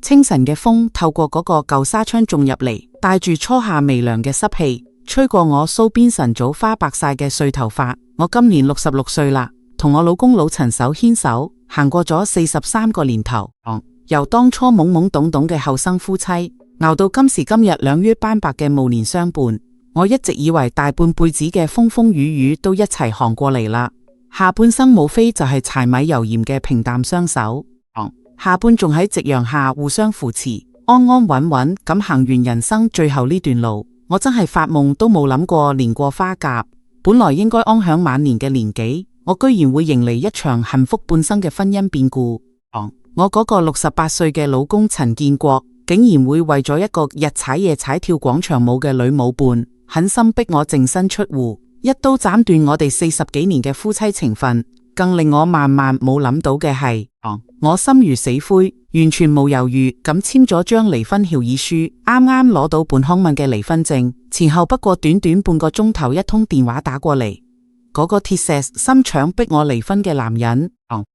清晨嘅風透過嗰個舊紗窗種入嚟，帶住初夏微涼嘅濕氣，吹過我鬚邊晨早花白晒嘅碎頭髮。我今年66歲啦，同我老公老陳手牽手，行過咗43個年頭。由當初懵懵懂懂嘅後生夫妻，熬到今時今日兩鬢斑白嘅暮年相伴。我一直以為大半輩子嘅風風雨雨都一齊行過嚟啦，下半生無非就係柴米油鹽嘅平淡相守。下半仲喺夕陽下互相扶持，安安穩穩咁行完人生最後呢段路。我真係發夢都冇諗過年過花甲，本來應該安享晚年嘅年紀，我居然會迎嚟一場幸福半生嘅婚姻變故。我嗰個68歲嘅老公陳建國，竟然會為咗一個日踩夜踩跳廣場舞嘅女舞伴，狠心逼我淨身出戶，一刀斬斷我哋40幾年嘅夫妻情分。更令我萬萬冇諗到嘅係，我心如死灰，完全冇猶豫咁簽咗張離婚協議書，啱啱攞到本康文嘅離婚證，前後不過短短半個鐘頭，一通電話打過嚟，嗰個鐵石心腸逼我離婚嘅男人，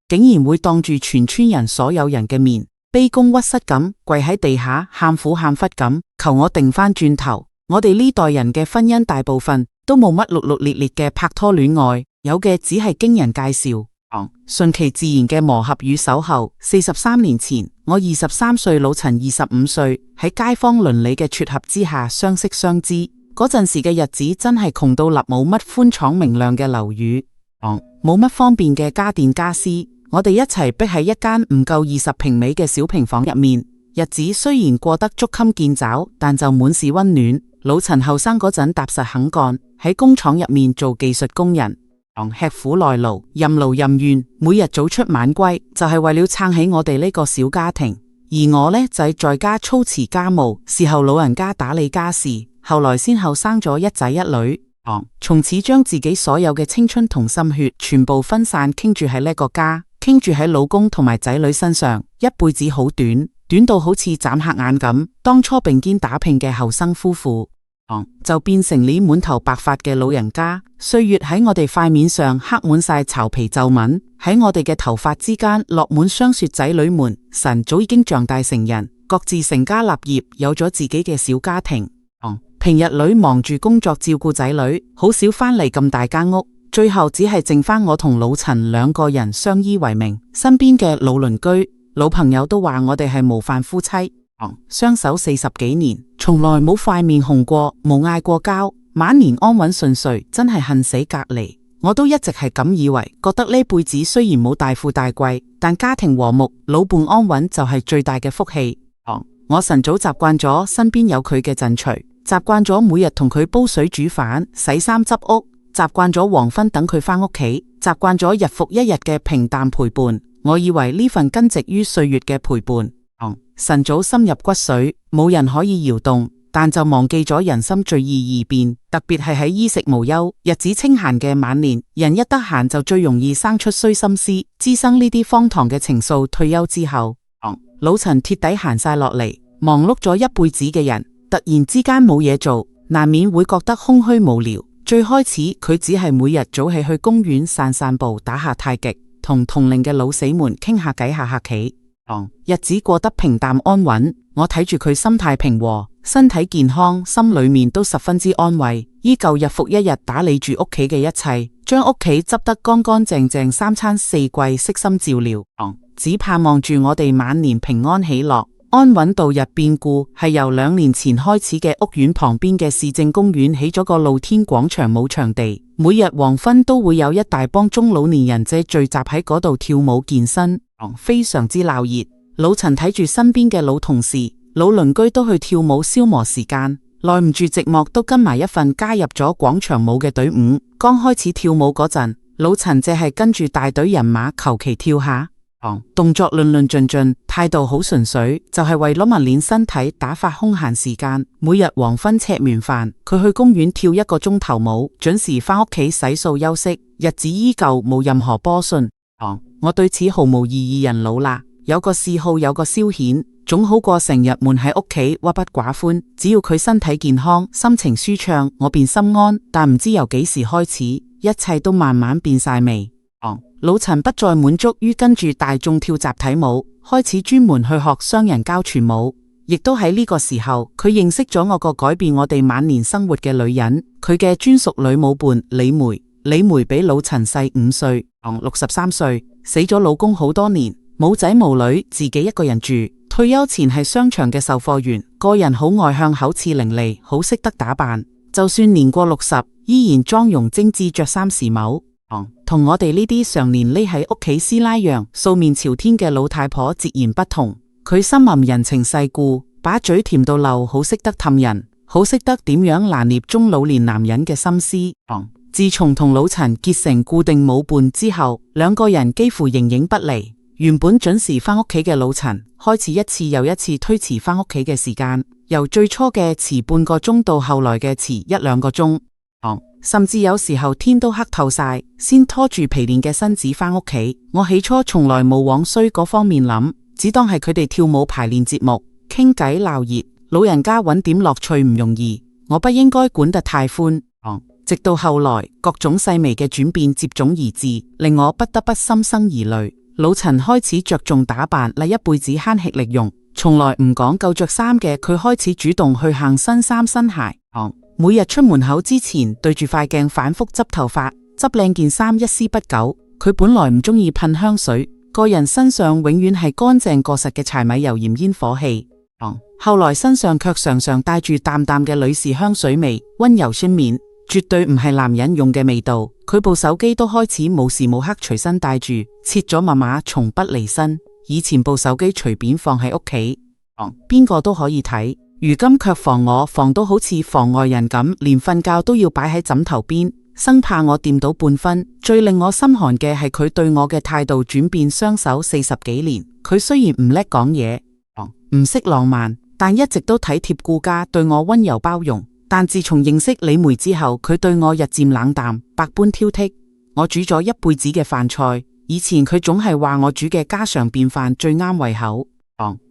竟然會當住全村人所有人嘅面，卑躬屈膝咁跪喺地下，喊苦喊忽咁求我定翻轉頭。我哋呢代人嘅婚姻大部分都冇乜轟轟烈烈嘅拍拖戀愛，有嘅只係經人介紹，順其自然嘅磨合與守候。43年前，我23歲，老陳25歲，喺街坊鄰里嘅撮合之下相識相知。嗰陣時嘅日子真係窮到立，冇乜寬敞明亮嘅樓宇，冇乜方便嘅家電家私，我哋一齊逼喺一間唔夠20平米嘅小平房入面。日子雖然過得捉襟見肘，但就滿是溫暖。老陳後生嗰陣踏實肯幹，喺工廠入面做技術工人，吃苦耐勞，任勞任怨，每日早出晚歸，就係為了撐起我哋呢個小家庭。而我呢，就係在家操持家務，侍候老人家打理家事。後來先後生咗一仔一女，從此將自己所有嘅青春同心血全部分散傾住喺呢個家，傾住喺老公同埋仔女身上。一輩子好短，短到好似眨下眼咁，當初並肩打拼嘅後生夫婦，就變成呢滿頭白髮嘅老人家。歲月喺我哋塊面上刻滿晒巢皮皺紋，喺我哋嘅頭髮之間落滿霜雪。仔女們神早已經長大成人，各自成家立業，有咗自己嘅小家庭。平日裏忙住工作照顧仔女，好少返嚟咁大間屋，最後只係剩返我同老陳兩個人相依為命。身邊嘅老鄰居老朋友都話我哋係模範夫妻，相守40幾年，從來冇塊面紅過，冇嗌過交，晚年安穩順遂，真係恨死隔離。我都一直係咁以為，覺得呢輩子雖然冇大富大貴，但家庭和睦，老伴安穩就係最大嘅福氣。我晨早習慣咗身邊有佢嘅陣隨，習慣咗每日同佢煲水煮飯、洗衫執屋，習慣咗黃昏等佢返屋企，習慣咗日復一日嘅平淡陪伴。我以為呢份根植於歲月嘅陪伴，晨早深入骨髓，冇人可以搖動，但就忘記咗人心最易變。特別係喺衣食無憂、日子清閒嘅晚年，人一得閒就最容易生出衰心思，滋生呢啲荒唐嘅情愫。退休之後，老陳徹底閒晒落嚟，忙碌咗一輩子嘅人，突然之間冇嘢做，難免會覺得空虛無聊。最開始佢只係每日早起去公園散散步、打下太極，同同齡嘅老死們傾下偈、下下棋，日子過得平淡安穩。我睇住佢心態平和，身體健康，心裏面都十分之安慰，依舊日復一日打理住屋企嘅一切，將屋企執得乾乾淨淨，三餐四季悉心照料，只盼望住我哋晚年平安喜樂，安穩度日。變故係由2年前開始嘅。屋苑旁邊嘅市政公園起咗個露天廣場舞場地，每日黃昏都會有一大幫中老年人聚集喺嗰度跳舞健身，非常之鬧熱。老陳睇住身邊嘅老同事、老鄰居都去跳舞消磨時間，耐唔住寂寞，都跟埋一份加入咗廣場舞嘅隊伍。剛開始跳舞嗰陣，老陳淨係跟住大隊人馬求其跳下，動作論論盡盡，態度好純粹，就係為咗磨練身體，打發空閒時間。每日黃昏吃完飯，佢去公園跳1個鐘頭舞，準時返屋企洗漱休息，日子依舊冇任何波瀾。我對此毫無異議。人老啦，有個嗜好，有個消遣，總好過成日悶喺屋企鬱不寡歡。只要佢身體健康，心情舒暢，我便心安。但唔知由幾時開始，一切都慢慢變晒味。老陳不再滿足於跟住大眾跳集體舞，開始專門去學雙人交詮舞。亦都喺呢個時候，佢認識咗我個改變我哋晚年生活嘅女人，佢嘅專屬女舞伴李梅。李梅比老陳細5歲，63歲，死咗老公好多年，冇仔冇女，自己一個人住。退休前係商場嘅售貨員，個人好外向，口齒伶俐，好識得打扮。就算年過60，依然妝容精緻，着衫時髦。同我哋呢啲常年匿喺屋企師奶樣，素面朝天嘅老太婆截然不同。佢深諳人情世故，把嘴甜到漏，好識得氹人，好識得點樣拿捏中老年男人嘅心思。自從同老陳結成固定舞伴之後，兩個人幾乎形影不離。原本準時返屋企嘅老陳，開始一次又一次推遲返屋企嘅時間，由最初嘅遲半個鐘到後來嘅遲1-2個鐘。甚至有時候天都黑透晒，先拖住疲練嘅身子返屋企。我起初從來冇往衰嗰方面諗，只當係佢哋跳舞排練節目，傾偈鬧熱，老人家揾點樂趣唔容易，我不應該管得太寬。直到後來各種細微嘅轉變接踵而至，令我不得不心生疑慮。老陳開始着重打扮，一輩子慳氣力用，從來唔講究着衫嘅佢開始主動去行新衫新鞋。每日出門口之前對住塊鏡反覆執頭髮，執靚件衫一絲不苟。佢本來唔中意噴香水，個人身上永遠係乾淨過實嘅柴米油鹽煙火氣。後來身上卻常常帶住淡淡嘅女士香水味，溫柔酸面，絕對唔係男人用嘅味道。佢部手機都開始無時無刻隨身帶住，設咗密碼從不離身。以前部手機隨便放喺屋企，邊個都可以睇。如今卻防我，防到好似防外人咁，連瞓覺都要擺喺枕頭邊，生怕我掂到半分。最令我心寒嘅係佢對我嘅態度轉變。相守40幾年，佢雖然唔叻講嘢，唔識浪漫，但一直都體貼顧家，對我溫柔包容。但自從認識李梅之後，佢對我日漸冷淡，百般挑剔。我煮咗一輩子嘅飯菜，以前佢總係話我煮嘅家常便飯最啱胃口，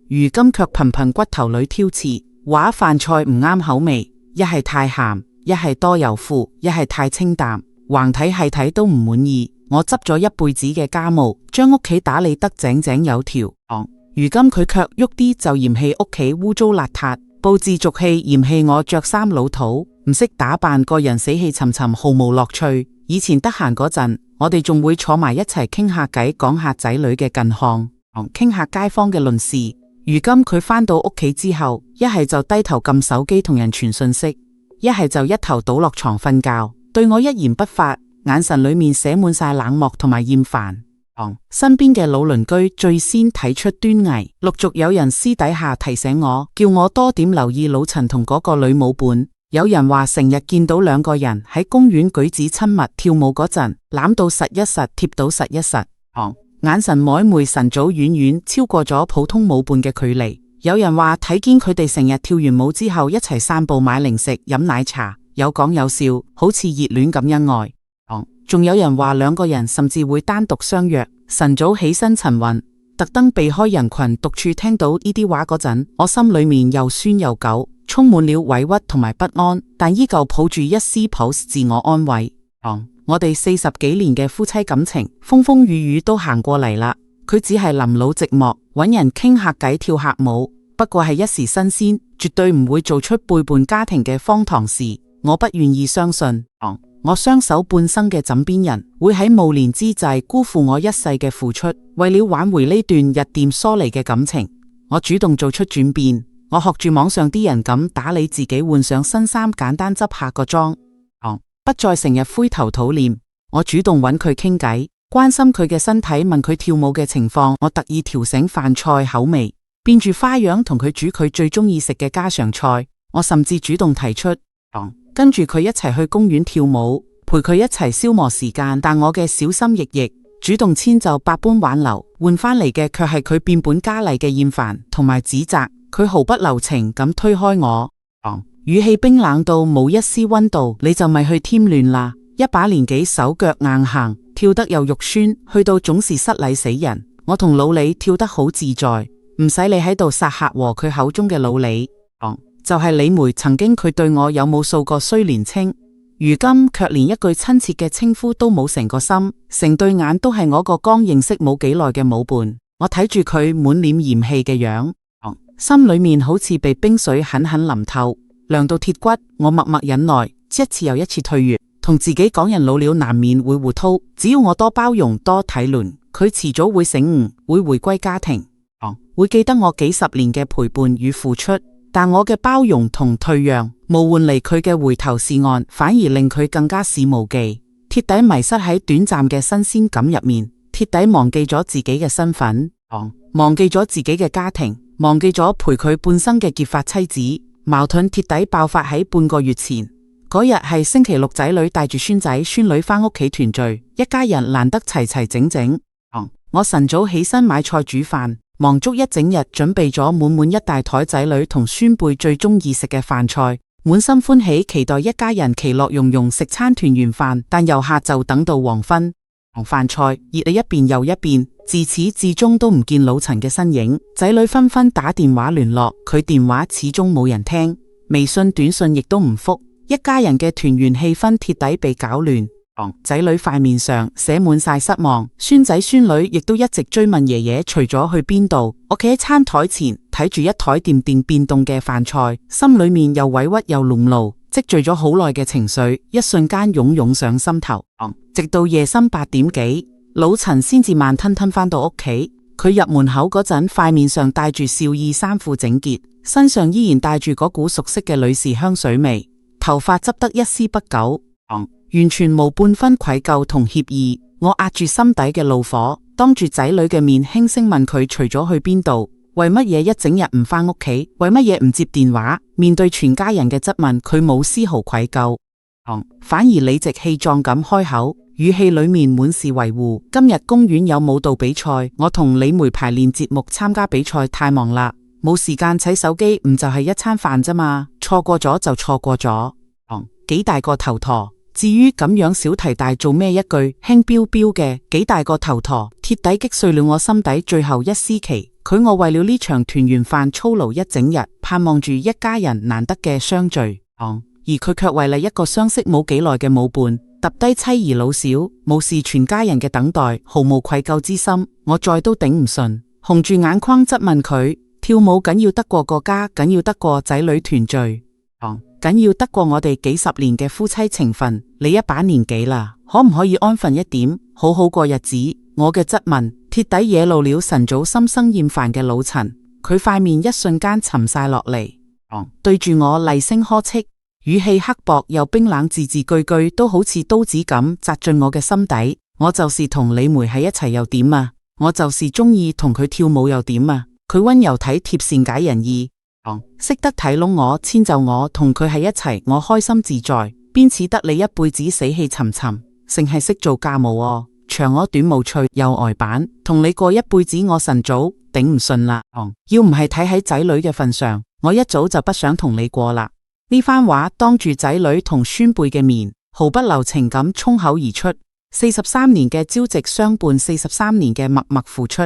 如今卻頻頻骨頭裏挑刺，話飯菜唔啱口味，一係太鹹，一係多油腐，一係太清淡，橫睇係睇都唔滿意。我執咗一輩子嘅家務，將屋企打理得井井有條，如今佢卻喐啲就嫌棄屋企污糟邋遢，布置俗氣，嫌棄我着衫老土，唔識打扮，個人死氣沉沉，毫無樂趣。以前得閒嗰陣，我哋仲會坐埋一齊傾下偈，講下仔女嘅近況，傾下街坊嘅論事。如今佢返到屋企之後，一係就低頭撳手機同人傳信息，一係就一頭倒落床瞓覺，對我一言不發，眼神裏面寫滿晒冷漠同埋厭煩。身邊嘅老鄰居最先睇出端倪，陸續有人私底下提醒我，叫我多點留意老陳同嗰個女舞伴。有人話成日見到兩個人喺公園舉止親密，跳舞嗰陣攬到實一實，貼到實一實，眼神曖昧，神早遠遠超過咗普通舞伴嘅距離。有人話睇見佢哋成日跳完舞之後一齊散步、買零食、飲奶茶，有講有笑，好似熱戀咁恩愛。仲有人話兩個人甚至會單獨相約，晨早起身晨運，特登避開人群獨處。聽到呢啲話嗰陣，我心裏面又酸又狗，充滿了委屈同埋不安，但依舊抱住一絲 pose 自我安慰。我哋40幾年嘅夫妻感情，風風雨雨都行過嚟啦。佢只係臨老寂寞，搵人傾下偈跳下舞，不過係一時新鮮，絕對唔會做出背叛家庭嘅荒唐事。我不願意相信，我相守半生嘅枕邊人會喺暮年之際辜負我一世嘅付出。為了挽回呢段日漸疏離嘅感情，我主動做出轉變。我學住網上啲人咁打理自己，換上新衫，簡單執下個妝，不再成日灰頭土臉。我主動揾佢傾偈，關心佢嘅身體，問佢跳舞嘅情況。我特意調整飯菜口味，變住花樣同佢煮佢最中意食嘅家常菜。我甚至主動提出，跟住佢一齊去公園跳舞，陪佢一齊消磨時間。但我嘅小心翼翼，主動遷就，百般挽留，換翻嚟嘅卻係佢變本加厲嘅厭煩同埋指責。佢毫不留情咁推開我，語氣冰冷到冇一絲溫度。你就咪去添亂啦！一把年紀，手腳硬行，跳得又肉酸，去到總是失禮死人。我同老李跳得好自在，唔使你喺度撒客和佢口中嘅老李，就係李梅。曾經佢對我有冇訴過衰年青？如今卻連一句親切嘅稱呼都冇，成個心，成對眼都係我個剛認識冇幾耐嘅舞伴。我睇住佢滿臉嫌棄嘅樣，心裏面好似被冰水狠狠淋透，涼到鐵骨。我默默忍耐，一次又一次退讓，同自己講人老了難免會糊塗，只要我多包容多體諒，佢遲早會醒悟，會回歸家庭，會記得我幾十年嘅陪伴與付出。但我嘅包容同退讓冇換嚟佢嘅回頭是岸，反而令佢更加肆無忌，徹底迷失喺短暫嘅新鮮感入面，徹底忘記咗自己嘅身份，忘記咗自己嘅家庭，忘記咗陪佢半生嘅結髮妻子。矛盾徹底爆發喺半個月前，嗰日係星期六，仔女帶住孫仔孫女返屋企團聚，一家人難得齊齊整整。我晨早起身買菜煮飯，忙足一整日，準備咗滿滿一大台仔女同孫輩最中意食嘅飯菜，滿心歡喜期待一家人其樂融融食餐團圓飯。但由下晝等到黃昏，飯菜熱咗一邊又一邊，自始至終都唔見老陳嘅身影。仔女紛紛打電話聯絡，佢電話始終冇人聽，微信短信亦都唔覆，一家人嘅團圓氣氛徹底被搞亂。仔女塊面上寫滿晒失望，孫仔孫女亦都一直追問爺爺除咗去邊度。我企喺餐台前睇住一台漸漸變凍嘅飯菜，心裏面又委屈又惱怒，積聚咗好耐嘅情緒，一瞬間湧上心頭。直到夜深8點幾，老陳先至慢吞吞返到屋企。佢入門口嗰陣，塊面上帶住笑意，衫褲整潔，身上依然帶住嗰股熟悉嘅女士香水味，頭髮執得一絲不苟，完全無半分愧疚同歉意。我壓住心底嘅怒火，當住仔女嘅面輕聲問佢除咗去邊度，為乜嘢一整日唔返屋企，為乜嘢唔接電話。面對全家人嘅質問，佢冇絲毫愧疚，反而理直氣壯咁開口，語氣裏面滿是維護。今日公園有舞蹈比賽，我同李梅排練節目，參加比賽太忙啦，冇時間睇手機，唔就係一餐飯啫嘛，錯過咗就錯過咗。幾大個頭陀，至於咁樣小題大做咩？一句輕飄飄嘅幾大個頭陀，徹底擊碎了我心底最後一絲期。佢我為了呢場團圓飯操勞一整日，盼望住一家人難得嘅相聚，而佢卻為了一個相識冇幾耐嘅舞伴，揼低妻兒老小，無視全家人嘅等待，毫無愧疚之心。我再都頂唔順，紅住眼眶質問佢：跳舞緊要得過個家，緊要得過仔女團聚，緊要得過我哋幾十年嘅夫妻情分。你一把年紀啦，可唔可以安分一點，好好過日子？我嘅質問徹底惹怒了晨早心生厭煩嘅老陳，佢塊面一瞬間沉晒落嚟，對住我厲聲呵斥，語氣刻薄又冰冷，字字句句都好似刀子咁扎進我嘅心底。我就是同李梅喺一齊又點啊？我就是中意同佢跳舞又點啊？佢溫柔體貼善解人意，識得睇攏我遷就我，同佢喺一齊我開心自在，邊似得你一輩子死氣沉沉，淨係識做家務喎，長我短無趣又呆板，同你過一輩子我晨早頂唔順啦。要唔係睇喺仔女嘅份上，我一早就不想同你過啦。呢番話當住仔女同孫輩嘅面，毫不留情咁衝口而出。43年嘅朝夕相伴，43年嘅默默付出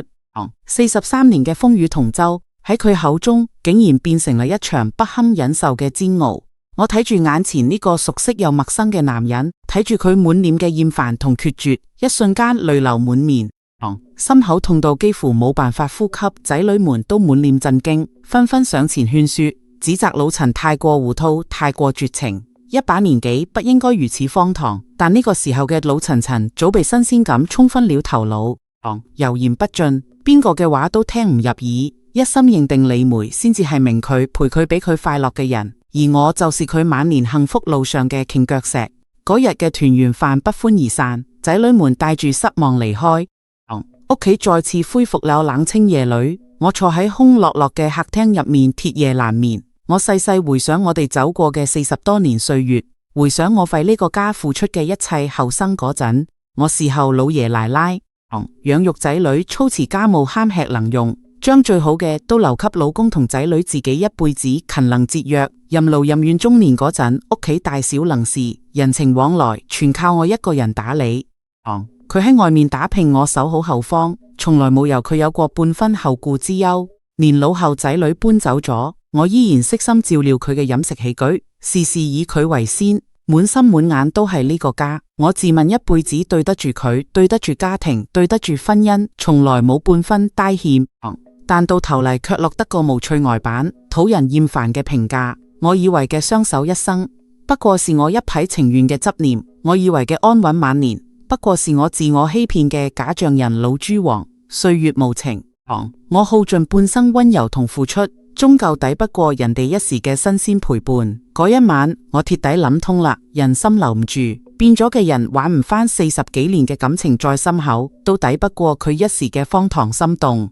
，43年嘅風雨同舟，喺佢口中竟然變成了一場不堪忍受嘅煎熬。我睇住眼前呢個熟悉又陌生嘅男人，睇住佢滿臉嘅厭煩同決絕，一瞬間淚流滿面，心口痛到幾乎冇辦法呼吸。仔女們都滿臉震驚，紛紛上前勸說，指責老陳太過糊塗，太過絕情，一把年紀不應該如此荒唐。但呢個時候嘅老陳早被新鮮感沖昏了頭腦，油鹽不進，邊個嘅話都聽唔入耳，一心認定李梅先至係明佢陪佢俾佢快樂嘅人，而我就是佢晚年幸福路上嘅絆腳石。嗰日嘅團圓飯不歡而散，仔女們帶住失望離開，屋企再次恢復了冷清夜裏。我坐喺空落落嘅客廳入面，鐵夜難眠。我細細回想我哋走過嘅40多年歲月，回想我為呢個家付出嘅一切。後生嗰陣，我侍候老爺奶奶，養育仔女，操持家務，慳吃能用，將最好嘅都留給老公同仔女。自己一輩子勤能節約，任勞任怨。中年嗰陣，屋企大小能事，人情往來全靠我一個人打理。佢喺外面打拼，我守好後方，從來冇由佢有過半分後顧之憂。年老後仔女搬走咗，我依然悉心照料佢嘅飲食起居，事事以佢為先。滿心滿眼都係呢個家。我自問一輩子對得住佢，對得住家庭，對得住婚姻，從來冇半分虧欠。但到頭嚟卻落得個無趣呆板、討人厭煩嘅評價。我以為嘅相守一生，不過是我一廂情願嘅執念；我以為嘅安穩晚年，不過是我自我欺騙嘅假象人老珠黃。歲月無情，我耗盡半生溫柔同付出，終究抵不過人哋一時嘅新鮮陪伴。嗰一晚，我徹底諗通啦，人心留唔住，變咗嘅人玩唔返40幾年嘅感情再深厚，都抵不過佢一時嘅荒唐心動。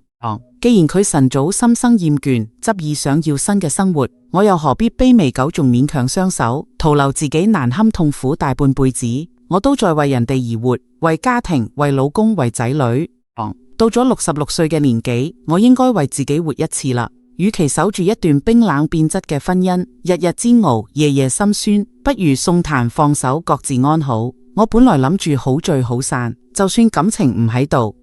既然佢晨早心生厭倦，執意想要新嘅生活，我又何必卑微狗仲勉強相守，徒留自己難堪痛苦大半輩子？我都在為人哋而活，為家庭，為老公，為仔女。到咗66歲嘅年紀，我應該為自己活一次啦。與其守住一段冰冷變質嘅婚姻，日日煎熬，夜夜心酸，不如送壇放手，各自安好。我本來諗住好聚好散，就算感情唔喺度，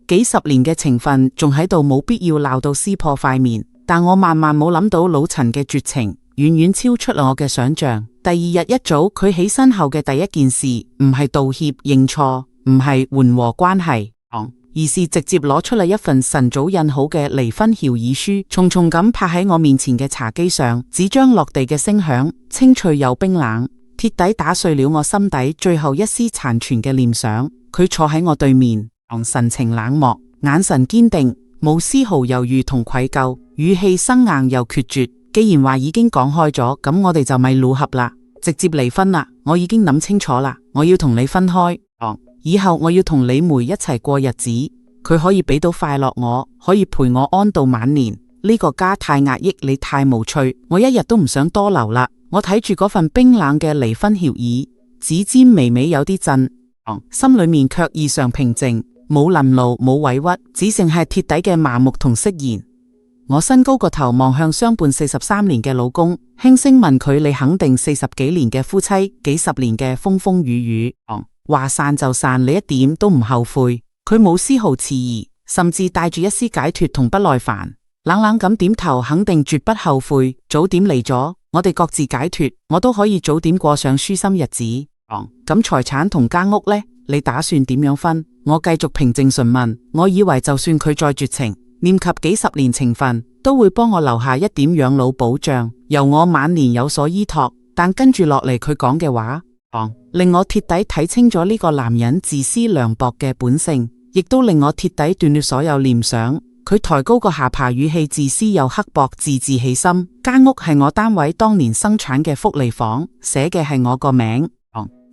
幾十年嘅情分仲喺度，冇必要鬧到撕破塊面。但我萬萬冇諗到老陳嘅絕情，遠遠超出了我嘅想象。第二日一早，佢起身後嘅第一件事，唔係道歉認錯，唔係緩和關係，而是直接攞出嚟一份晨早印好嘅離婚協議書，重重咁拍喺我面前嘅茶幾上，紙張落地嘅聲響，清脆又冰冷，徹底打碎了我心底最後一絲殘存嘅念想。佢坐喺我對面，神情冷漠，眼神堅定，冇絲毫猶豫同愧疚，語氣生硬又決絕。既然話已經講開咗，咁我哋就咪老合啦，直接離婚啦。我已經諗清楚啦，我要同你分開。以後我要同李梅一齊過日子，佢可以俾到快樂我，可以陪我安度晚年。呢個家太壓抑，你太無趣，我一日都唔想多留啦。我睇住嗰份冰冷嘅離婚協議，指尖微微有啲震，心裏面卻異常平靜，冇憤怒，冇委屈，只剩係鐵底嘅麻木同釋然。我伸高個頭望向相伴43年嘅老公，輕聲問佢：你肯定40幾年嘅夫妻，幾十年嘅風風雨雨，話散就散，你一點都唔後悔？佢冇絲毫遲疑，甚至帶住一絲解脫同不耐煩，冷冷咁點頭，肯定絕不後悔。早點離咗，我哋各自解脫，我都可以早點過上舒心日子。咁財產同間屋呢？你打算點樣分？我繼續平靜詢問。我以為就算佢再絕情，念及幾十年情分，都會幫我留下一點養老保障，由我晚年有所依託。但跟住落嚟佢講嘅話，令我徹底睇清咗呢個男人自私涼薄嘅本性，亦都令我徹底斷了所有念想。佢抬高個下巴，語氣自私又刻薄，字字起心。間屋係我單位當年生產嘅福利房，寫嘅係我個名，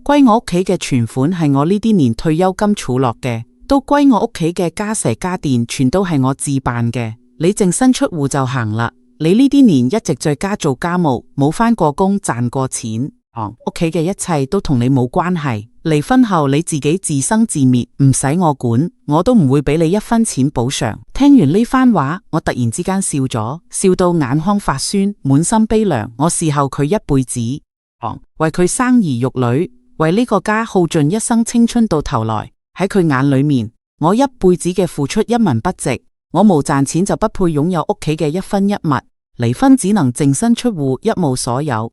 歸我屋企嘅存款係我呢啲年退休金儲落嘅，都歸我屋企嘅家蛇家電全都係我自辦嘅。你淨身出戶就行啦。你呢啲年一直在家做家務，冇返過工賺過錢，屋企嘅一切都同你冇關係。離婚後你自己自生自滅，唔使我管，我都唔會俾你一分錢補償。聽完呢番話，我突然之間笑咗，笑到眼眶發酸，滿心悲涼。我侍候佢一輩子，為佢生兒育女，為呢個家耗盡一生青春，到頭來喺佢眼裏面，我一輩子嘅付出一文不值。我無賺錢就不配擁有屋企嘅一分一物，離婚只能淨身出戶，一無所有。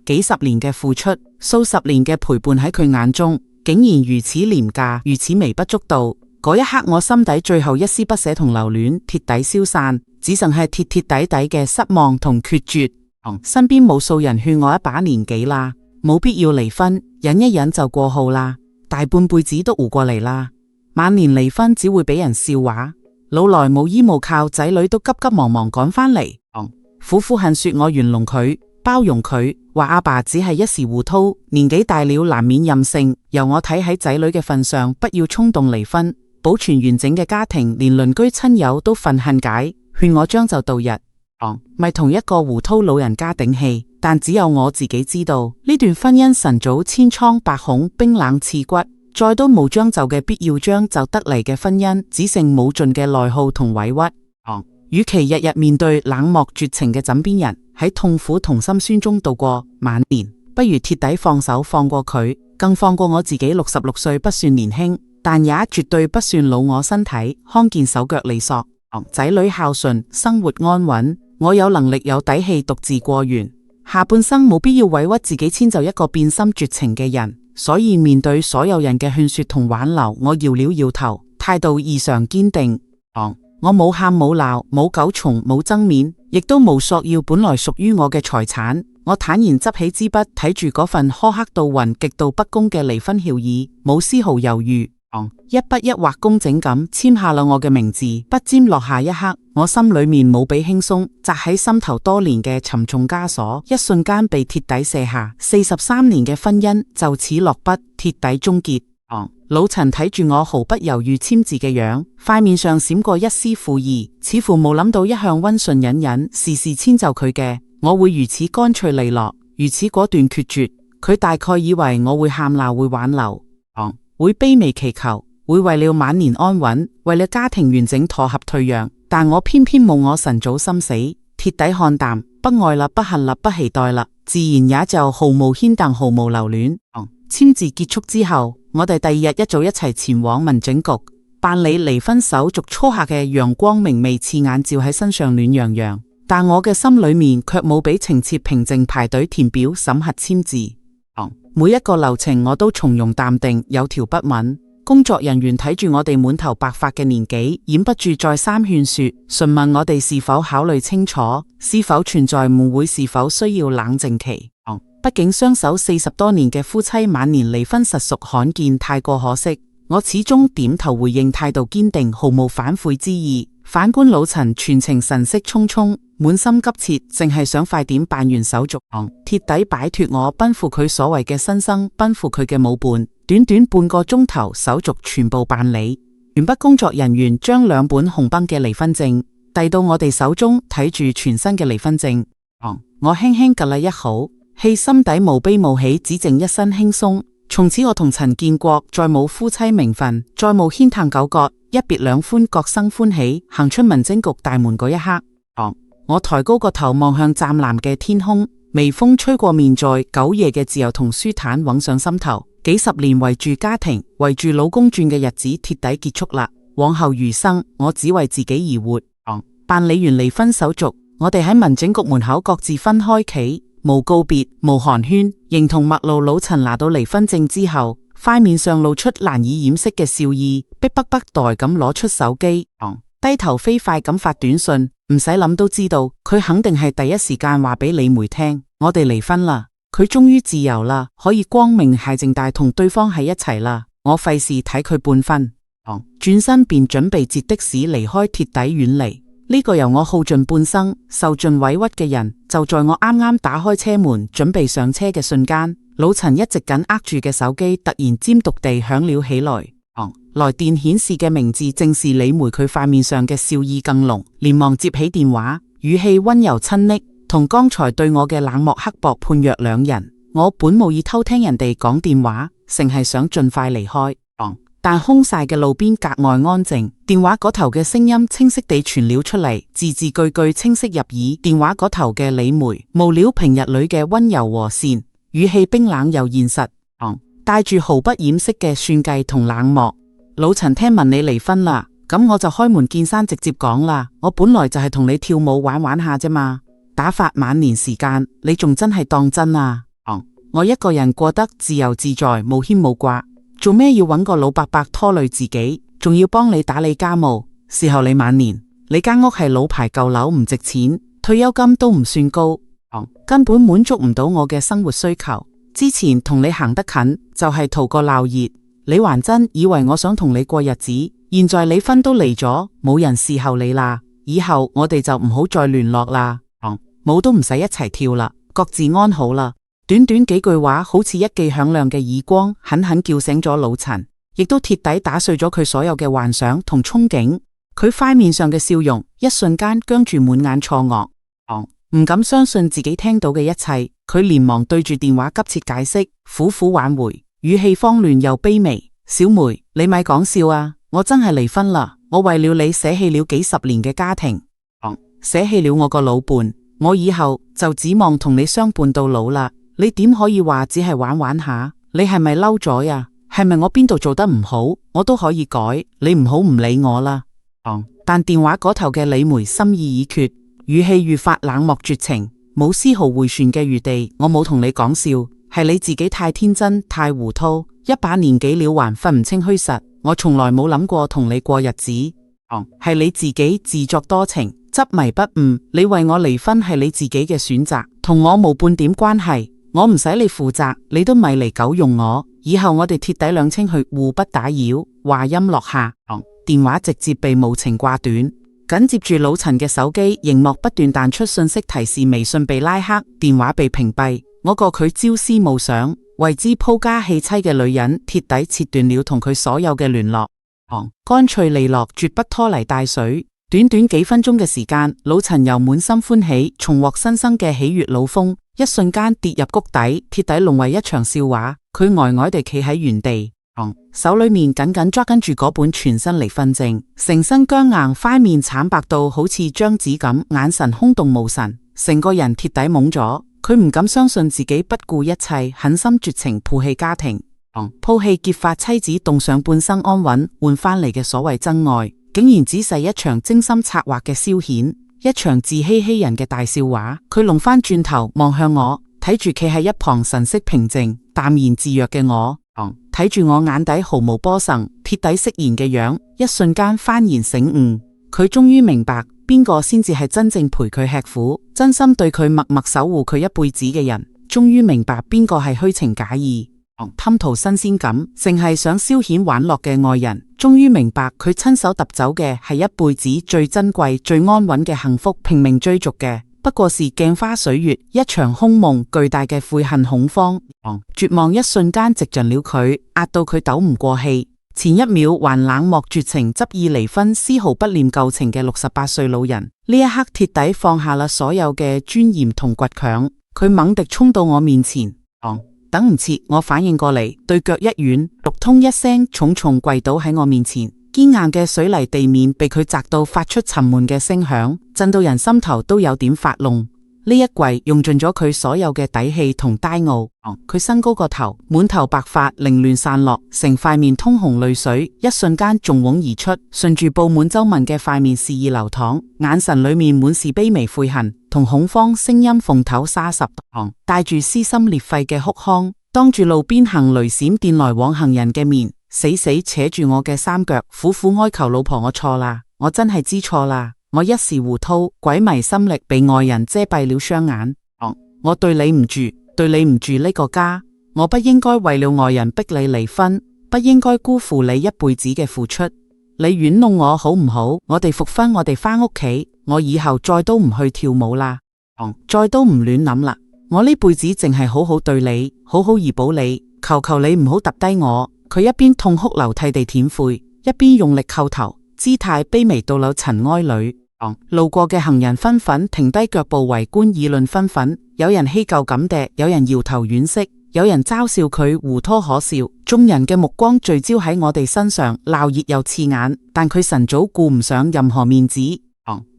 幾十年嘅付出，數十年嘅陪伴，喺佢眼中竟然如此廉價，如此微不足道。嗰一刻，我心底最後一絲不捨同留戀徹底消散，只剩係鐵鐵底底嘅失望同決絕。身邊無數人勸我一把年紀啦，冇必要離婚，忍一忍就過號啦，大半輩子都活過嚟啦。晚年離婚只會俾人笑話，老來冇依無靠，仔女都急急忙忙趕返嚟，苦苦恨說我原諒佢，包容佢，話阿爸只係一時糊塗，年紀大了難免任性。由我睇喺仔女嘅份上，不要衝動離婚，保存完整嘅家庭，連鄰居親友都憤恨解，勸我將就度日。咪同一個糊塗老人家頂氣，但只有我自己知道，呢段婚姻晨早千瘡百孔，冰冷刺骨，再都冇將就嘅必要。將就得嚟嘅婚姻，只剩冇盡嘅內耗同委屈。與其日日面對冷漠絕情嘅枕邊人，喺痛苦同心酸中度過晚年，不如徹底放手，放過佢，更放過我自己。66歲不算年輕，但也絕對不算老。我身體康健，手腳利索，仔女孝順，生活安穩，我有能力有底氣獨自過完。下半生冇必要委屈自己遷就一個變心絕情嘅人，所以面對所有人嘅勸說同挽留，我搖了搖頭，態度異常堅定。我冇喊冇鬧，冇狗蟲，冇爭面，亦都冇索要本來屬於我嘅財產。我坦然執起支筆，睇住嗰份苛刻到暈、極度不公嘅離婚協議，冇絲毫猶豫，一筆一畫工整咁簽下了我嘅名字。筆尖落下一刻，我心裏面無比輕鬆，扎喺心頭多年嘅沉重枷鎖，一瞬間被鐵底卸下。43年嘅婚姻就此落筆，鐵底終結。老陳睇住我毫不猶豫簽字嘅樣，塊面上閃過一絲悔意，似乎冇諗到一向溫順隱忍、事事遷就佢嘅我會如此乾脆利落，如此果斷決絕。佢大概以為我會喊鬧，會挽留，會卑微祈求，會為了晚年安穩，為了家庭完整妥合退讓，但我偏偏冇我晨早心死，鐵底看淡，不愛啦，不恨啦，不期待啦，自然也就毫無牽動，毫無留戀。簽字結束之後，我哋第二日一早一齊前往民政局辦理離婚手續。初夏嘅陽光明媚刺眼，照喺身上暖洋洋，但我嘅心裏面卻冇比情切平靜排隊填表審核簽字。每一個流程我都從容淡定，有條不紊。工作人員睇住我哋滿頭白髮嘅年紀，忍不住再三勸說，詢問我哋是否考慮清楚，是否存在誤會，是否需要冷靜期。畢竟相守40多年嘅夫妻晚年離婚實屬罕見，太過可惜。我始終點頭回應，態度堅定，毫無反悔之意。反觀老陳全程神色匆匆，滿心急切，淨係想快點辦完手續，徹底擺脫我，奔赴佢所謂嘅新生，奔赴佢嘅舞伴。短短半個鐘頭，手續全部辦理完畢。工作人員將2本紅繃嘅離婚證遞到我哋手中，睇住全新嘅離婚證，我輕輕岌了一口氣，心底無悲無喜，只剩一身輕鬆。從此我同陳建國再冇夫妻名分，再冇牽探糾葛，一別兩寬，各生歡喜。行出民政局大門嗰一刻，我抬高個頭望向湛藍嘅天空，微風吹過面在，久夜嘅自由同舒坦湧上心頭。幾十年圍住家庭，圍住老公轉嘅日子鐵底結束啦。往後餘生，我只為自己而活。辦理完離婚手續，我哋喺民政局門口各自分開企，無告別，無寒暄，形同陌路。老陳拿到離婚證之後，塊面上露出難以掩飾嘅笑意，迫不及待咁攞出手機，低頭飛快咁發短信。唔使諗都知道，佢肯定係第一時間話俾李梅聽，我哋離婚啦。佢終於自由啦，可以光明正大同對方喺一齊啦。我費事睇佢半分，轉身便準備截的士離開，鐵底遠離。呢個由我耗盡半生、受盡委屈嘅人，就在我啱啱打開車門準備上車嘅瞬間，老陳一直緊握住嘅手機突然尖篤地響了起來。來電顯示嘅名字正是李梅，佢塊面上嘅笑意更濃，連忙接起電話，語氣溫柔親昵，同剛才對我嘅冷漠刻薄判若兩人。我本無意偷聽人哋講電話，淨係想盡快離開。但空晒嘅路邊格外安靜，電話嗰頭嘅聲音清晰地傳了出嚟，字字句句清晰入耳。電話嗰頭嘅李梅，無了平日裏嘅溫柔和善，語氣冰冷又現實，帶住毫不掩飾嘅算計同冷漠。老陳，聽聞你離婚啦，咁我就開門見山直接講啦。我本來就係同你跳舞玩玩下啫嘛，打發晚年時間，你仲真係當真啊？我一個人過得自由自在，無牽無掛，做咩要搵個老伯伯拖累自己，仲要幫你打理家務？事後你晚年，你間屋係老牌舊樓，唔值錢，退休金都唔算高，根本滿足唔到我嘅生活需求。之前同你行得近，就係圖個鬧熱。你還真以為我想同你過日子？現在你婚都離咗，冇人侍候你啦，以後我哋就唔好再聯絡啦。舞都唔使一齊跳啦，各自安好啦。短短幾句話，好似一記響亮嘅耳光，狠狠叫醒咗老陳，亦都徹底打碎咗佢所有嘅幻想同憧憬。佢塊面上嘅笑容一瞬間僵住，滿眼錯愕，唔敢相信自己聽到嘅一切。佢連忙對住電話急切解釋，苦苦挽回，語氣慌亂又卑微。小梅，你咪講笑啊！我真係離婚啦！我為了你捨棄了幾十年嘅家庭，捨棄了我個老伴，我以後就指望同你相伴到老啦。你點可以話只係玩玩下？你係咪嬲咗呀？係咪我邊度做得唔好？我都可以改，你唔好唔理我啦。但電話嗰頭嘅李梅心意已決，語氣愈發冷漠絕情。冇絲毫回旋嘅餘地。我冇同你講笑，係你自己太天真太糊塗，一把年紀了還分唔清虛實。我從來冇諗過同你過日子，係你自己自作多情，執迷不悟。你為我離婚係你自己嘅選擇，同我冇半點關係。我唔使你負責，你都咪嚟狗用我。以後我哋鐵底兩清去，互不打擾。話音落下，電話直接被無情掛斷。緊接住老陳嘅手機熒幕不斷彈出信息提示，微信被拉黑，電話被屏蔽。我個佢朝思暮想，為之拋家棄妻嘅女人，鐵底切斷了同佢所有嘅聯絡。乾脆利落，絕不拖泥帶水。短短幾分鐘嘅時間，老陳由滿心歡喜重獲新生嘅喜悅老風，一瞬間跌入谷底，鐵底淪為一場笑話。佢呆呆地企喺原地，手裏面緊緊抓緊住嗰本全新離婚證，成身僵硬，塊面慘白到好似張紙咁，眼神空洞無神，成個人鐵底懵咗。佢唔敢相信自己不顧一切，狠心絕情，負棄家庭，拋棄結髮妻子，動上半生安穩換翻嚟嘅所謂真愛，竟然只係一場精心策劃嘅消遣，一場自欺欺人嘅大笑話。佢弄翻轉頭望向我，睇住企喺一旁神色平靜淡然自若嘅我，睇住我眼底毫無波疝鐵底釋然嘅樣，一瞬間幡然醒悟。佢終於明白邊個先至係真正陪佢吃苦，真心對佢默默守護佢一輩子嘅人。終於明白邊個係虛情假意，貪圖新鮮感，淨係想消遣玩樂嘅愛人。終於明白佢親手揼走嘅係一輩子最珍貴最安穩嘅幸福，拼命追逐嘅不過是鏡花水月，一場空夢。巨大嘅悔恨恐慌，絕望一瞬間直盡了佢，壓到佢抖唔過氣。前一秒還冷漠絕情執意離婚，絲毫不念舊情嘅68歲老人，呢一刻鐵底放下啦所有嘅尊嚴同倔強。佢猛地衝到我面前，等唔切我反應過嚟，對腳一軟，碌通一聲重重跪倒喺我面前。堅硬嘅水泥地面被佢砸到發出沉悶嘅聲響，震到人心頭都有點發弄。呢一跪用盡咗佢所有嘅底氣同呆傲。佢伸高個頭，滿頭白髮凌亂散落，成塊面通紅淚水一瞬間縱湧而出，順住布滿皺紋嘅塊面肆意流淌，眼神裏面滿是卑微悔恨同恐慌，聲音縫頭沙十，帶住撕心裂肺嘅哭腔，當住路邊行雷閃電來往行人嘅面，死死扯住我嘅三腳，苦苦哀求老婆，我錯啦，我真係知錯啦。我一時糊塗，鬼迷心力，被外人遮蔽了雙眼。我對你唔住，對你唔住呢個家。我不應該為了外人逼你離婚，不應該辜負你一輩子嘅付出。你玩弄我好唔好？我哋復婚，我哋返屋企，我以後再都唔去跳舞啦，再都唔亂諗啦。我呢輩子淨係好好對你，好好兒保你，求求你唔好揼低我。佢一邊痛哭流涕地舔悔，一邊用力叩頭，姿態卑微到了塵埃裏。路過嘅行人紛紛停低腳步圍觀，議論紛紛，有人嬉舊感趯，有人搖頭惋惜，有人嘲笑佢糊塗可笑。眾人嘅目光聚焦喺我哋身上，鬧熱又刺眼，但佢晨早顧唔上任何面子，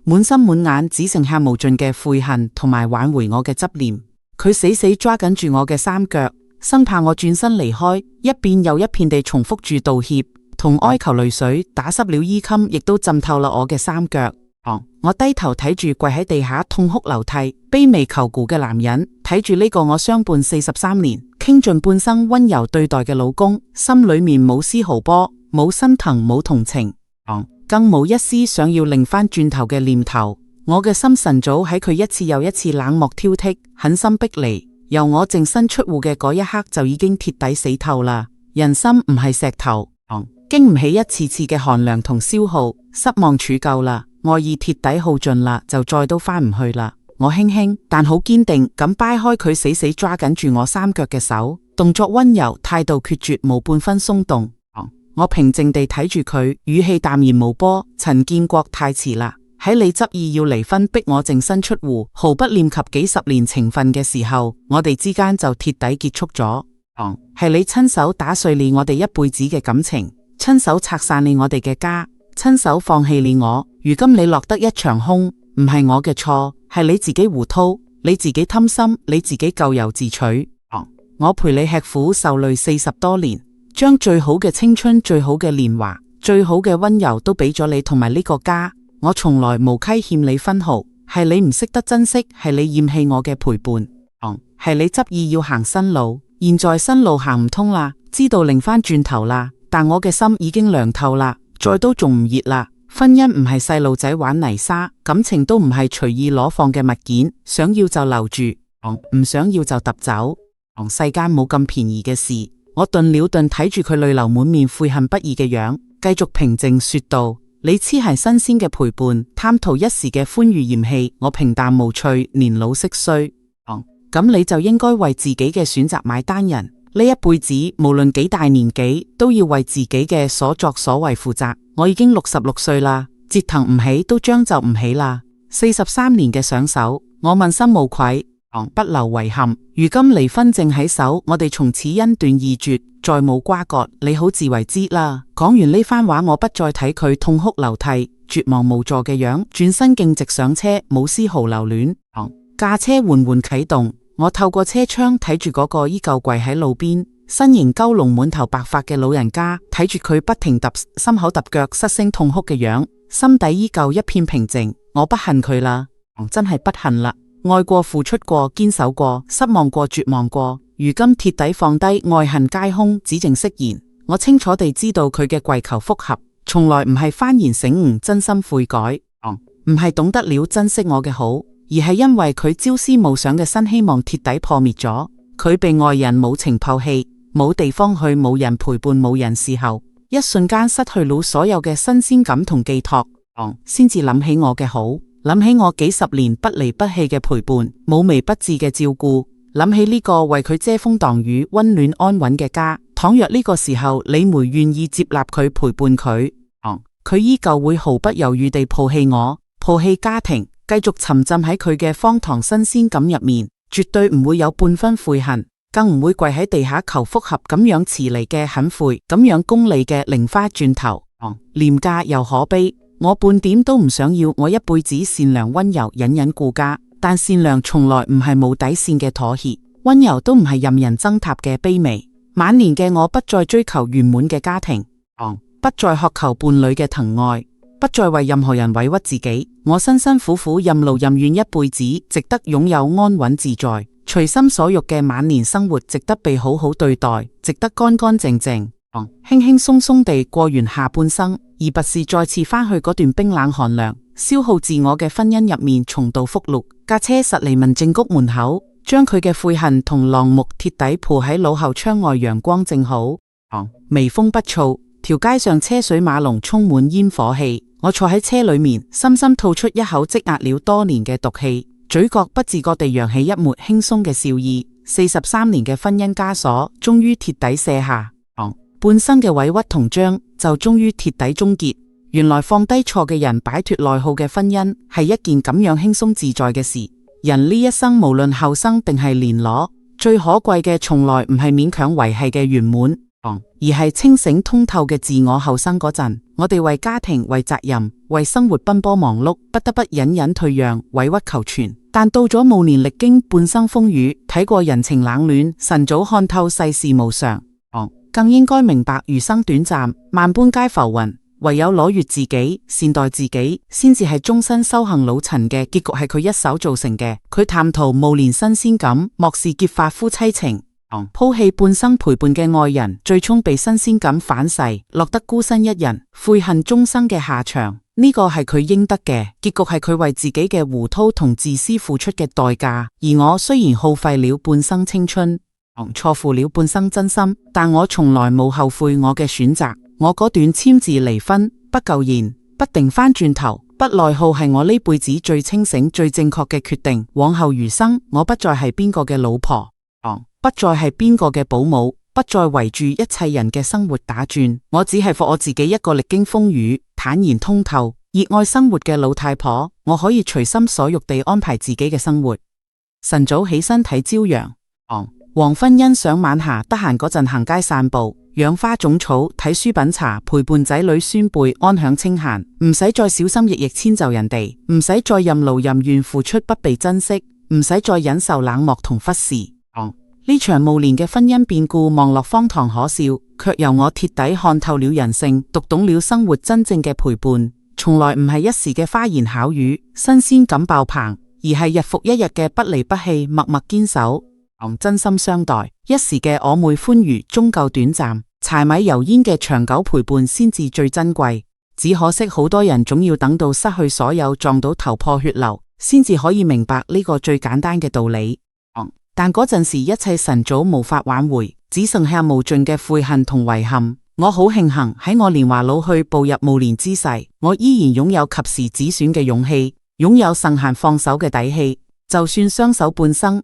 滿心滿眼只剩下無盡嘅悔恨同埋挽回我嘅執念。佢死死抓緊住我嘅三腳，生怕我轉身離開，一遍又一遍地重複住道歉同哀求，淚水打濕了衣襟，亦都浸透了我嘅三腳。我低頭睇住跪喺地下痛哭流涕、卑微求饒嘅男人，睇住呢個我相伴43年、傾盡半生溫柔對待嘅老公，心裏面冇絲毫波，冇心疼，冇同情，更冇一絲想要擰翻轉頭嘅念頭。我嘅心晨早喺佢一次又一次冷漠挑剔、狠心逼離，由我淨身出戶嘅嗰一刻就已經鐵底死透啦。人心唔係石頭，經唔起一次次嘅寒涼同消耗，失望儲夠啦。愛意鐵底耗盡啦，就再都翻唔去啦。我輕輕但好堅定咁掰開佢死死抓緊住我三腳嘅手，動作溫柔，態度決絕，無半分鬆動。我平靜地睇住佢，語氣淡然無波。陳建國，太遲啦！喺你執意要離婚，逼我淨身出戶，毫不念及幾十年情分嘅時候，我哋之間就鐵底結束咗。係你親手打碎了我哋一輩子嘅感情，親手拆散了我哋嘅家，親手放棄了我。如今你落得一場空，唔係我嘅錯，係你自己糊塗，你自己貪心，你自己咎由自取。我陪你吃苦受累40多年，將最好嘅青春、最好嘅年華、最好嘅溫柔都俾咗你同埋呢個家。我從來無虧欠你分毫，係你唔識得珍惜，係你厭棄我嘅陪伴，係你執意要行新路，現在新路行唔通啦，知道擰翻轉頭啦，但我嘅心已經涼透啦，再都仲唔熱啦。婚姻唔係細路仔玩泥沙，感情都唔係隨意攞放嘅物件，想要就留住，唔想要就揼走。世間冇咁便宜嘅事。我頓了頓睇住佢淚流滿面悔恨不已嘅樣，繼續平靜說道：你黐係新鮮嘅陪伴，貪圖一時嘅歡愉嫌棄我平淡無趣，年老色衰。咁你就應該為自己嘅選擇買單人。呢一輩子無論幾大年紀，都要為自己嘅所作所為負責。我已經66歲啦，折騰唔起都將就唔起啦。43年嘅相守，我問心無愧，不留遺憾。如今離婚證喺手，我哋從此恩斷義絕，再冇瓜葛，你好自為之啦。講完呢番話，我不再睇佢痛哭流涕、絕望無助嘅樣，轉身徑直上車，冇絲毫留戀。駕車緩緩啟動，我透過車窗睇住嗰個依舊跪喺路邊、身形佝僂、滿頭白髮嘅老人家，睇住佢不停揼心口揼腳、失聲痛哭嘅樣，心底依舊一片平靜。我不恨佢啦，真係不恨啦。愛過、付出過、堅守過、失望過、絕望過，如今徹底放低，愛恨皆空，只剩釋然。我清楚地知道佢嘅跪求復合，從來唔係幡然醒悟、真心悔改，唔係懂得了珍惜我嘅好，而係因為佢朝思暮想嘅新希望徹底破滅咗。佢被愛人無情拋棄，冇地方去，冇人陪伴，冇人侍候，一瞬間失去了所有嘅新鮮感同寄託，先至諗起我嘅好。諗起我幾十年不離不棄嘅陪伴，冇微不至嘅照顧，諗起呢個為佢遮風擋雨、溫暖安穩嘅家。倘若呢個時候李梅願意接納佢陪伴佢，佢依舊會毫不猶豫地拋棄我，拋棄家庭，繼續沉浸喺佢嘅荒唐新鮮感入面，絕對唔會有半分悔恨，更唔會跪喺地下求復合咁樣遲嚟嘅很悔，咁樣功利嘅零花轉頭，廉價又可悲。我半點都唔想要我一輩子善良溫柔隱忍顧家，但善良從來唔係冇底線嘅妥協，溫柔都唔係任人踐踏嘅卑微。晚年嘅我不再追求圓滿嘅家庭，不再渴求伴侶嘅疼愛，不再為任何人委屈自己。我辛辛苦苦任勞任怨一輩子，值得擁有安穩自在、隨心所欲嘅晚年生活，值得被好好對待，值得乾乾淨淨、輕輕鬆鬆地過完下半生，而不是再次返去嗰段冰冷寒涼、消耗自我嘅婚姻入面重蹈覆轆。架車駛離民政局門口，將佢嘅悔恨同朗木鐵底鋪喺腦後窗外，陽光正好，微風不燥，條街上車水馬龍，充滿煙火氣。我坐喺車裏面，深深吐出一口積壓了多年嘅毒氣，嘴角不自覺地揚起一抹輕鬆嘅笑意。43年嘅婚姻枷鎖終於鐵底卸下，半生嘅委屈同漿就終於鐵底終結。原來放低錯嘅人，擺脫內耗嘅婚姻係一件咁樣輕鬆自在嘅事。人呢一生無論後生定係年攞，最可貴嘅從來唔係勉強維繫嘅圓滿，而係清醒通透嘅自我。後生嗰陣，我哋為家庭、為責任、為生活奔波忙碌，不得不隱忍退讓、委屈求全。但到咗暮年歷經半生風雨，睇過人情冷暖，晨早看透世事無常，更應該明白餘生短暫，萬般皆浮雲。唯有攞悅自己，善待自己，先至係終身修行老陳嘅結局，係佢一手造成嘅。佢貪圖暮年新鮮感，漠視結發夫妻情，拋棄半生陪伴嘅愛人，最終被新鮮感反噬，落得孤身一人，悔恨終生嘅下場。呢個係佢應得嘅結局，係佢為自己嘅糊塗同自私付出嘅代價。而我雖然耗費了半生青春，錯付了半生真心，但我從來冇後悔我嘅選擇。我嗰段簽字離婚、不苟言、不定返轉頭、不內耗，係我呢輩子最清醒、最正確嘅決定。往後餘生，我不再係邊個嘅老婆，不再係邊個嘅保姆，不再圍住一切人嘅生活打轉。我只係服我自己一個歷經風雨、坦然通透、熱愛生活嘅老太婆。我可以隨心所欲地安排自己嘅生活。晨早起身睇朝陽，黃昏欣賞晚霞，得閒嗰陣行街散步，養花種草，睇書品茶，陪伴仔女孫輩安享清閒，唔使再小心翼翼遷就人哋，唔使再任勞任怨付出不被珍惜，唔使再忍受冷漠同忽視。呢場暮年嘅婚姻變故望落荒唐可笑，卻由我徹底看透了人性，讀懂了生活真正嘅陪伴。從來唔係一時嘅花言巧語、新鮮感爆棚，而係日復一日嘅不離不棄、默默堅守，真心相待。一時嘅曖昧歡愉終究短暫，柴米油鹽嘅長久陪伴先至最珍貴。只可惜好多人總要等到失去所有，撞到頭破血流，先至可以明白呢個最簡單嘅道理。但嗰陣時一切晨早無法挽回，只剩下無盡嘅悔恨同遺憾。我好慶幸喺我年華老去、步入暮年之際，我依然擁有及時止損嘅勇氣，擁有慎閒放手嘅底氣。就算相守半生，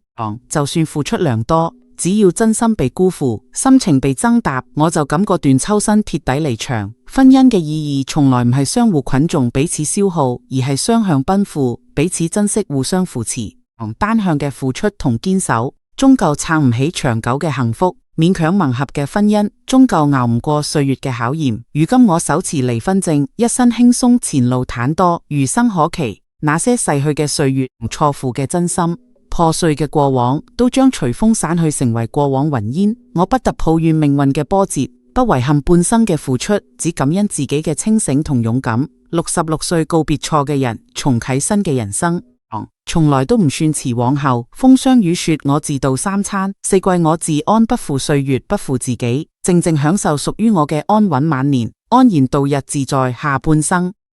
就算付出良多，只要真心被辜負，心情被爭奪，我就感覺斷抽身鐵底離場。婚姻嘅意義從來唔係相互捆綁、彼此消耗，而係雙向奔赴，彼此珍惜、互相扶持。單向嘅付出同堅守，終究撐唔起長久嘅幸福。勉強盟合嘅婚姻，終究熬唔過歲月嘅考驗。如今我手持離婚證，一身輕鬆，前路坦多，餘生可期。那些逝去嘅歲月，錯付嘅真心，破碎嘅過往，都將隨風散去，成為過往雲煙。我不特抱怨命運嘅波折，不遺憾半生嘅付出，只感恩自己嘅清醒同勇敢。66歲告別錯嘅人，重啟新嘅人生。從來都唔算遲，往後風霜雨雪我自度三餐，四季我自安，不負歲月，不負自己，靜靜享受屬於我嘅安穩晚年，安然度日自在下半生。